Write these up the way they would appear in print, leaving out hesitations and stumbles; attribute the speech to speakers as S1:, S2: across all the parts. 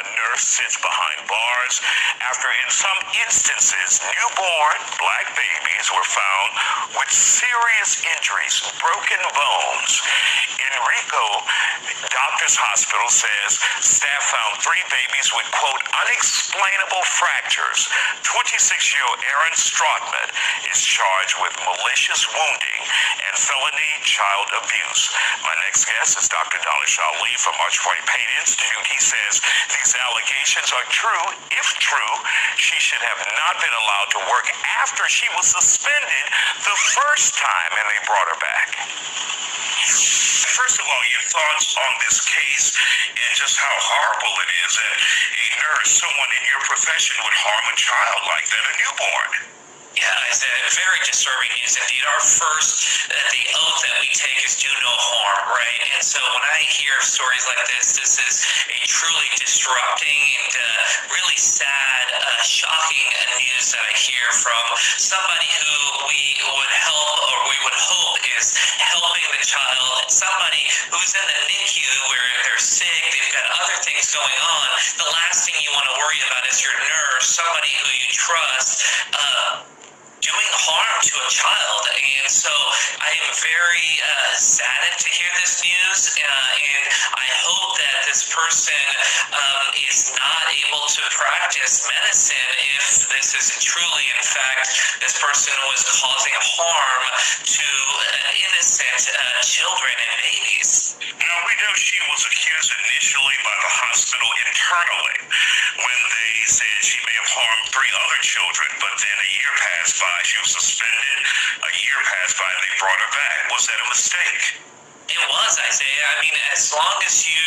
S1: nurse sits behind bars after, in some instances, newborn black babies were found with serious injuries, broken bones. Enrico Doctors Hospital says staff found 3 babies with, quote, unexplainable fractures. 26-year-old Aaron Strotman is charged with malicious wounding and felony child abuse. My next guest is Dr. Danish Ali from Archway Pain Institute. He says these allegations are true. If true, she should have not been allowed to work after she was suspended the first time and they brought her back. First of all, your thoughts on this case and just how horrible it is that a nurse, someone in your profession, would harm a child like that, a newborn.
S2: Yeah, it's very disturbing news indeed. Our first, the oath that we take is do no harm, right? And so when I hear stories like this is a truly disrupting and really sad, shocking news that I hear from somebody who we would help, or we would hope is helping the child, somebody who's in the NICU where they're sick, they've got other things going on. The last thing you want to worry about is your nurse, somebody who you trust, doing harm to a child. And so I am very saddened to hear this news, and I hope that this person is not able to practice medicine if this is truly, in fact, this person was causing harm to innocent children and babies.
S1: Now, we know she was accused initially by the hospital internally when they said she may have harmed 3 other children, but then a year passed by. She was suspended. A year passed by, and they brought her back. Was that a mistake?
S2: It was, Isaiah. I mean, as long as you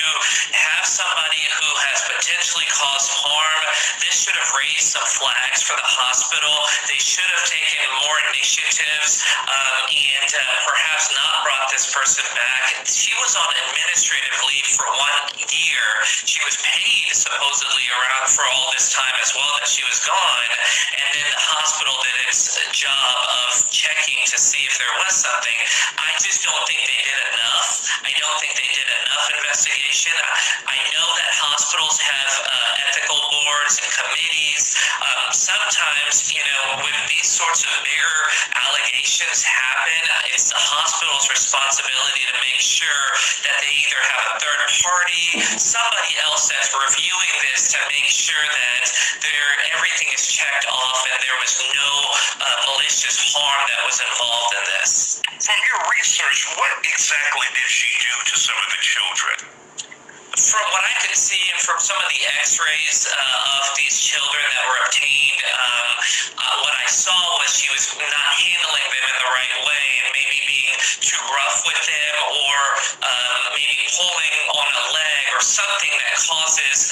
S2: have somebody who has potentially caused harm, this should have raised some flags for the hospital. They should have taken more initiatives and perhaps not brought this person back. She was on administrative leave for 1 year. She was paid supposedly around for all this time as well that she was gone. And then the hospital did its job of checking to see if there was something. I just don't think they did enough. I don't think they did enough investigation. I know that hospitals have ethical boards and committees. Sometimes, when these sorts of bigger allegations happen, it's the hospital's responsibility to make sure that they either have a third party, somebody else that's reviewing this to make sure that everything is checked off and there was no malicious harm that was involved in this.
S1: From your research, what exactly did she do to some of the children?
S2: From what I could see and from some of the x-rays of these children that were obtained, what I saw was she was not handling them in the right way and maybe being too rough with them, or maybe pulling on a leg or something that causes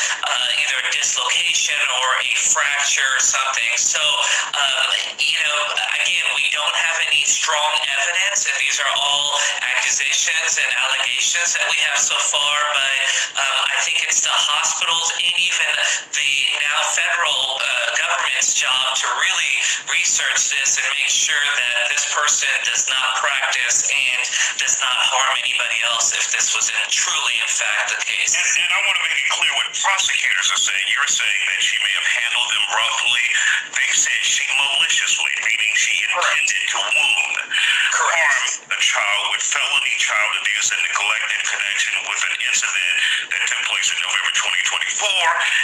S2: either a dislocation or a fracture or something. So, again, we don't have any strong evidence, and these are all accusations and allegations that we have so far, but I think it's the hospitals and even the now federal government's job to really research this and make sure that this person does not practice and does not harm anybody else if this was truly, in fact, the case.
S1: And I want to make it clear what prosecutors are saying. You're saying that she may have handled them roughly. They said she maliciously, meaning she intended to wound, harm a child with felony child abuse and neglect in connection with an incident that took place in November 2024,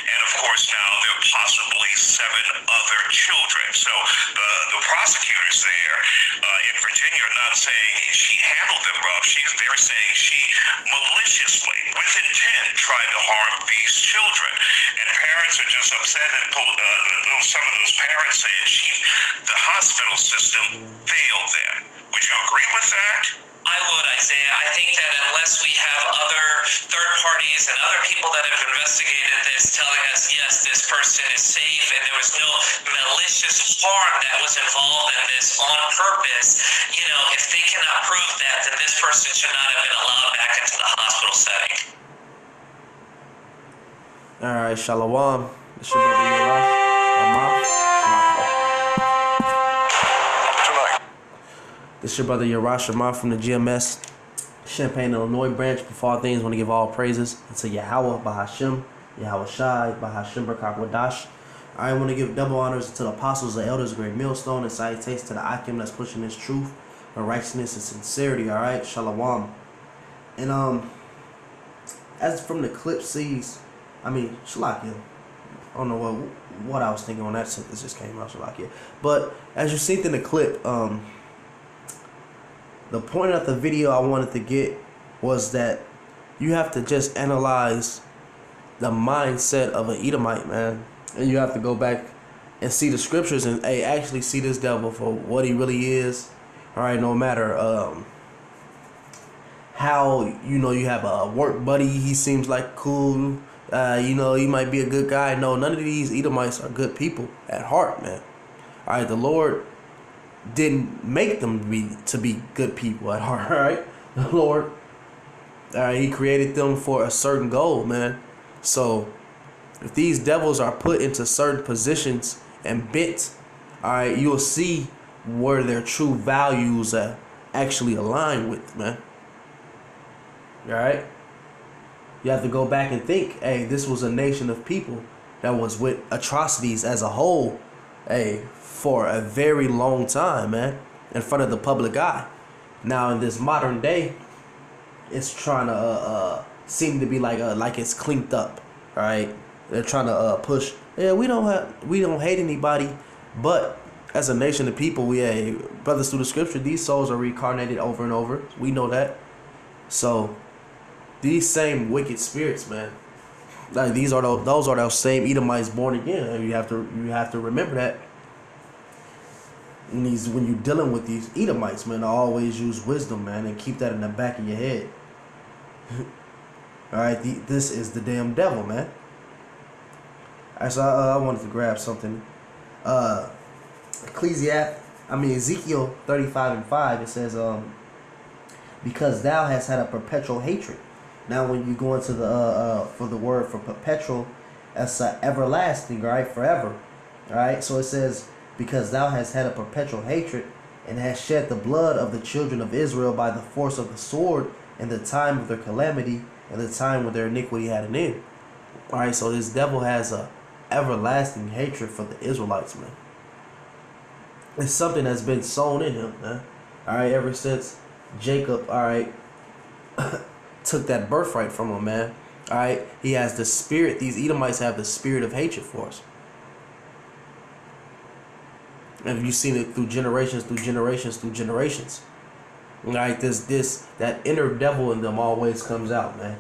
S1: and of course now there are possibly 7 other children. So the prosecutors there in Virginia are not saying she handled them rough. They're saying she maliciously, with intent, tried to harm these children. And parents are just upset that some of those parents said the hospital system failed them. Would you agree with that?
S2: I would, Isaiah. I think that unless we have other third parties and other people that have investigated this telling us, yes, this person is safe and there was no malicious harm that was involved in this on purpose, if they cannot prove that, then this person should not have been allowed back into the hospital setting.
S3: All right, Shalom. This your brother Yarash. This your brother Yarash Amar from the GMS Champaign, Illinois branch. Before all things, I want to give all praises to Yahweh Bahashim, Yahushai, Bahashim Berkakwadash. I want to give double honors to the apostles, the elders, great millstone, and salutations to the Akim that's pushing this truth, and righteousness, and sincerity. All right, Shalom. And as from the clip sees, Shalakia. I don't know what I was thinking when that sentence just came out, Shalakia. But as you see in the clip, the point of the video I wanted to get was that you have to just analyze the mindset of an Edomite, man. And you have to go back and see the scriptures and actually see this devil for what he really is. All right, no matter how, you have a work buddy, he seems like cool. He might be a good guy. No, none of these Edomites are good people at heart, man. All right, the Lord didn't make them to be good people at heart, all right? The Lord, he created them for a certain goal, man. So if these devils are put into certain positions and bent, all right, you'll see where their true values actually align with, man. All right? You have to go back and think, hey, this was a nation of people that was with atrocities as a whole, for a very long time, man, in front of the public eye. Now, in this modern day, it's trying to seem to be like it's cleaned up, right? They're trying to push, we don't hate anybody, but as a nation of people, brothers through the scripture, these souls are reincarnated over and over. We know that. So these same wicked spirits, man, like those are those same Edomites born again. And you have to remember that. When you're dealing with these Edomites, man, I always use wisdom, man, and keep that in the back of your head. All right, this is the damn devil, man. All right, so I wanted to grab something. Ezekiel 35:5. It says, because thou hast had a perpetual hatred. Now, when you go into the for the word for perpetual, that's everlasting, right? Forever. All right. So it says, because thou hast had a perpetual hatred, and hast shed the blood of the children of Israel by the force of the sword, in the time of their calamity, and the time when their iniquity had an end. All right. So this devil has a everlasting hatred for the Israelites, man. It's something that's been sown in him, man. All right. Ever since Jacob, all right, took that birthright from him, man. All right, he has the spirit. These Edomites have the spirit of hatred for us. And you've seen it through generations, through generations, through generations. All right, that inner devil in them always comes out, man.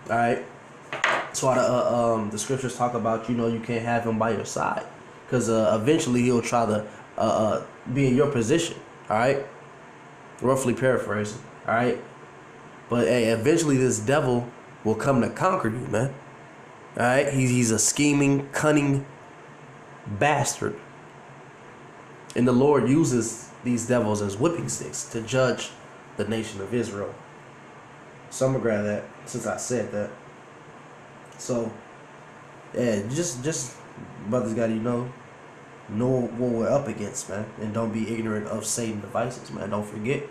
S3: All right, that's why the scriptures talk about, you can't have him by your side, because eventually he'll try to be in your position. All right, roughly paraphrasing. All right. But eventually this devil will come to conquer you, man. All right? He's a scheming, cunning bastard. And the Lord uses these devils as whipping sticks to judge the nation of Israel. So I'm going to grab that since I said that. So, just brothers got to know what we're up against, man. And don't be ignorant of Satan's devices, man. Don't forget.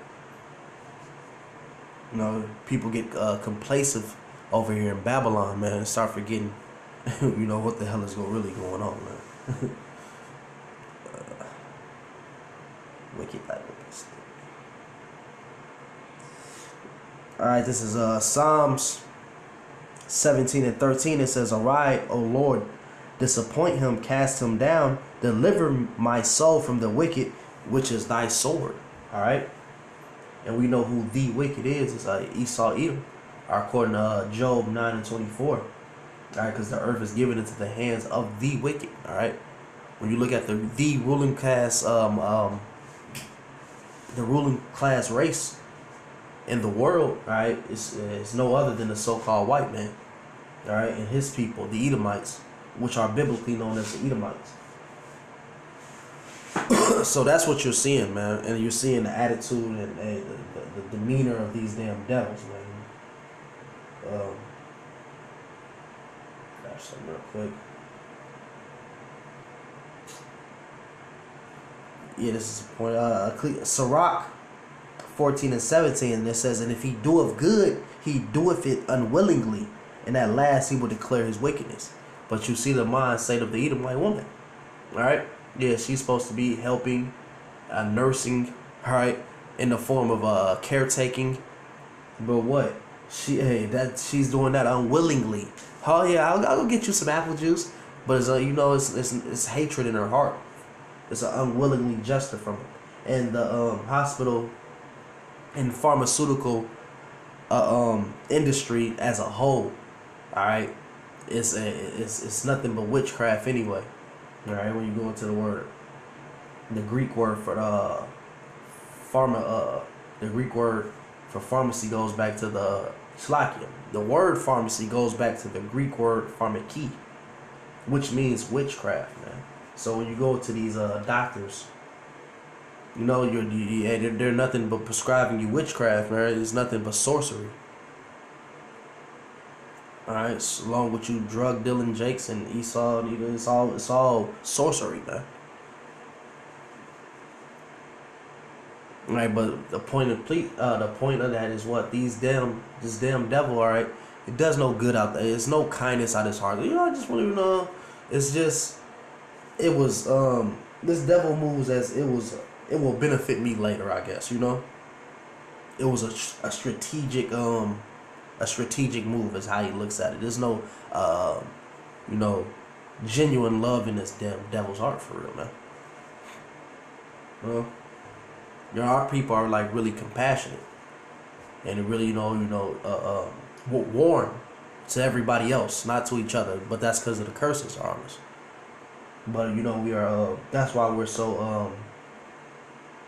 S3: People get complacent over here in Babylon, man, and start forgetting, what the hell is really going on, man. Wicked like this. All right, this is Psalms 17:13. It says, "Arise, O Lord, disappoint him, cast him down, deliver my soul from the wicked, which is thy sword." All right. And we know who the wicked is. It's Esau, Edom, according to Job 9:24. All right, because the earth is given into the hands of the wicked. All right, when you look at the ruling class, the ruling class race in the world, all right, it's no other than the so-called white man. All right, and his people, the Edomites, which are biblically known as the Edomites. So that's what you're seeing, man, and you're seeing the attitude and the demeanor of these damn devils, man. Grab something real quick. Yeah, this is a point. Sirach 14:17, and it says, "And if he doeth good, he doeth it unwillingly, and at last he will declare his wickedness. But you see the mindset of the Edomite woman. All right, yeah, she's supposed to be helping, nursing, all right, in the form of caretaking. But what? She's doing that unwillingly. Oh yeah, I'll go get you some apple juice. But it's it's hatred in her heart. It's an unwillingly gesture from her. And the hospital and pharmaceutical industry as a whole, all right, it's nothing but witchcraft anyway. All right, when you go into the Greek word for the Greek word for pharmacy goes back to the Shlakia. The word pharmacy goes back to the Greek word pharmaki, which means witchcraft, man. So when you go to these doctors, they're nothing but prescribing you witchcraft, man. It's nothing but sorcery. All right, along with you drug dealing Jakes and Esau, it's all sorcery, man. All right, but the point of that is what this damn devil, all right, it does no good out there. It's no kindness out of his heart. I just want to know. It's just, this devil moves as it will benefit me later, I guess. It was a strategic move is how he looks at it. There's no genuine love in this damn devil's heart for real, man. Our people are like really compassionate, and really warn to everybody else, not to each other. But that's because of the curses on us. But we are. That's why we're so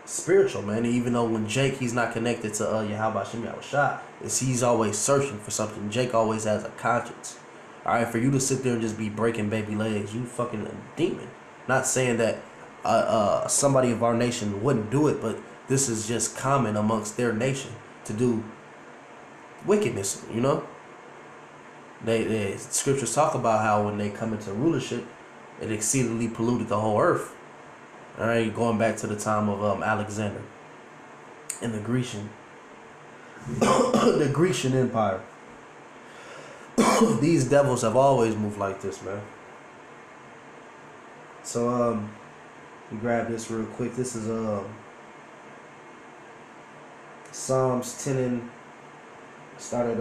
S3: spiritual, man. Even though when Jake, he's not connected to Yahweh Shem Yahushua, he's always searching for something. Jake always has a conscience. All right, for you to sit there and just be breaking baby legs, you fucking a demon. Not saying that somebody of our nation wouldn't do it, but this is just common amongst their nation to do wickedness. They scriptures talk about how when they come into rulership, it exceedingly polluted the whole earth. All right, going back to the time of Alexander and the Grecian Empire. These devils have always moved like this, man. So we grab this real quick. This is Psalms 10 and started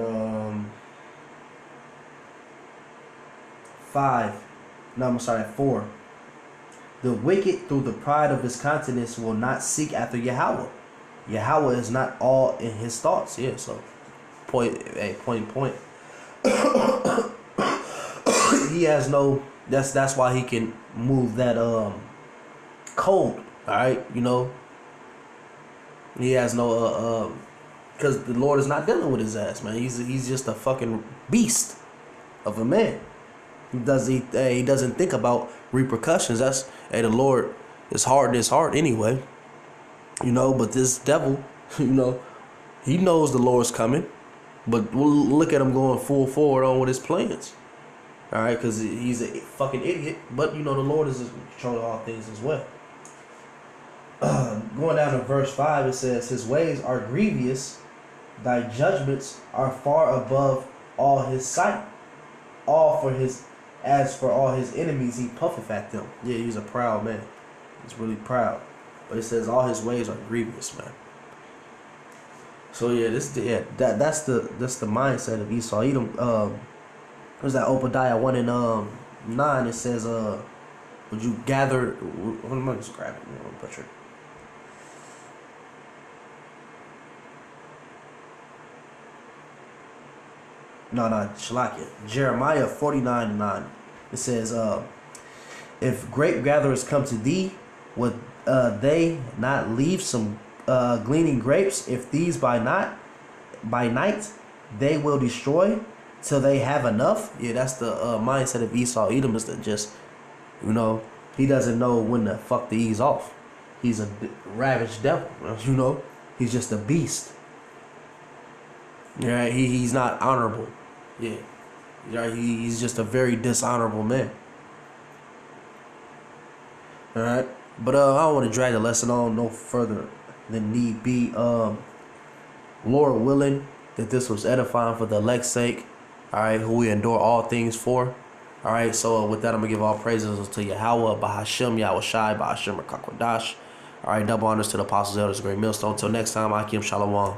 S3: 4. The wicked through the pride of his countenance will not seek after Yahweh. Yahweh is not all in his thoughts. Yeah, so point. He has no. That's why he can move that code. All right, he has no because the Lord is not dealing with his ass, man. He's just a fucking beast of a man. He doesn't think about repercussions. The Lord is hard in his heart anyway. But this devil, he knows the Lord's coming, but we'll look at him going full forward on with his plans. All right, because he's a fucking idiot. But the Lord is in control of all things as well. Going down to verse 5, it says, "His ways are grievous, thy judgments are far above all his sight. As for all his enemies, he puffeth at them." Yeah, he's a proud man. He's really proud. But it says all his ways are grievous, man. So yeah, that's the mindset of Esau. Edom. Was that Obadiah 1 and 9? It says, "Would you gather?" Let me just grab it. Butcher. No, Shalakia. Jeremiah 49:9. It says, "If grape gatherers come to thee, would they not leave some gleaning grapes? If these by night they will destroy till they have enough." Yeah, that's the mindset of Esau. Edom is to just, he doesn't know when the fuck to ease off. He's a ravaged devil. He's just a beast. Yeah, he's not honorable. Yeah. He's just a very dishonorable man. Alright. But I don't want to drag the lesson on no further than need be. Lord willing that this was edifying for the elect's sake. all right, who we endure all things for. All right, so with that, I'm going to give all praises to Yahweh, Bahashem, Yahweh Shai, Bahashem, Rakakwadash. All right, double honors to the apostles, elders, great millstone. Until next time, Akim Shalom.